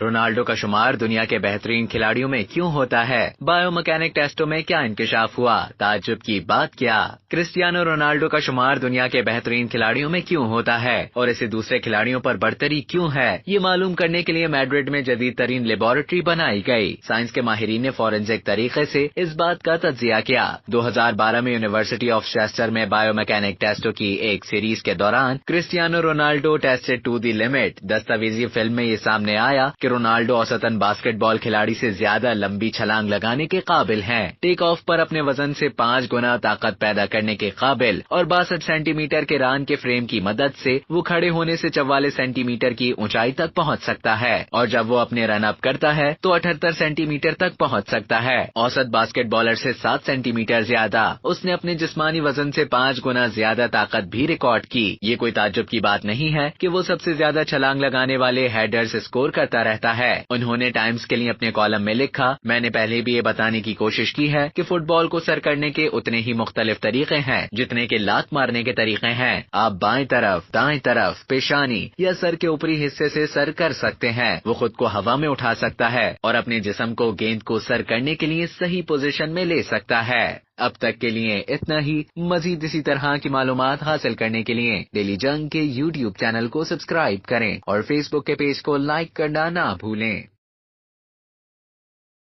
Ronaldo کا شمار دنیا کے بہترین کھلاڑیوں میں کیوں ہوتا ہے؟ بایو مکینک ٹیسٹوں میں کیا انکشاف ہوا؟ تعجب کی بات کیا؟ کرسٹیانو رونالڈو کا شمار دنیا کے بہترین کھلاڑیوں میں کیوں ہوتا ہے اور اسے دوسرے کھلاڑیوں پر برتری کیوں ہے؟ یہ معلوم کرنے کے لیے میڈرڈ میں جدید ترین لیبارٹری بنائی گئی۔ سائنس کے ماہرین نے فورینزک طریقے سے اس بات کا تجزیہ کیا۔ 2012 میں یونیورسٹی آف چیسٹر میں بایو مکینک ٹیسٹوں کی ایک سیریز کے دوران Cristiano Ronaldo tested to the limit دستاویزی فلم میں یہ سامنے آیا کہ رونالڈو اوسطاً باسکٹ بال کھلاڑی سے زیادہ لمبی چھلانگ لگانے کے قابل ہیں، ٹیک آف پر اپنے وزن سے 5 گنا طاقت پیدا کرنے کے قابل، اور 62 سینٹی میٹر کے ران کے فریم کی مدد سے وہ کھڑے ہونے سے 44 سینٹی میٹر کی اونچائی تک پہنچ سکتا ہے، اور جب وہ اپنے رن اپ کرتا ہے تو 78 سینٹی میٹر تک پہنچ سکتا ہے۔ اوسط باسکٹ بالر سے 7 سینٹی میٹر زیادہ۔ اس نے اپنے جسمانی وزن سے 5 گنا زیادہ طاقت بھی ریکارڈ کی۔ یہ کوئی تعجب کی بات نہیں ہے کہ وہ سب سے زیادہ چھلانگ لگانے والے ہیڈرز اسکور کرتا رہتا ہے۔ انہوں نے ٹائمز کے لیے اپنے کالم میں لکھا، میں نے پہلے بھی یہ بتانے کی کوشش کی ہے کہ فٹ بال کو سر کرنے کے اتنے ہی مختلف طریقے ہیں جتنے کہ لات مارنے کے طریقے ہیں۔ آپ بائیں طرف، دائیں طرف، پیشانی یا سر کے اوپری حصے سے سر کر سکتے ہیں۔ وہ خود کو ہوا میں اٹھا سکتا ہے اور اپنے جسم کو گیند کو سر کرنے کے لیے صحیح پوزیشن میں لے سکتا ہے۔ اب تک کے لیے اتنا ہی۔ مزید اسی طرح کی معلومات حاصل کرنے کے لیے ڈیلی جنگ کے YouTube چینل کو سبسکرائب کریں اور فیس بک کے پیج کو لائک کرنا نہ بھولیں۔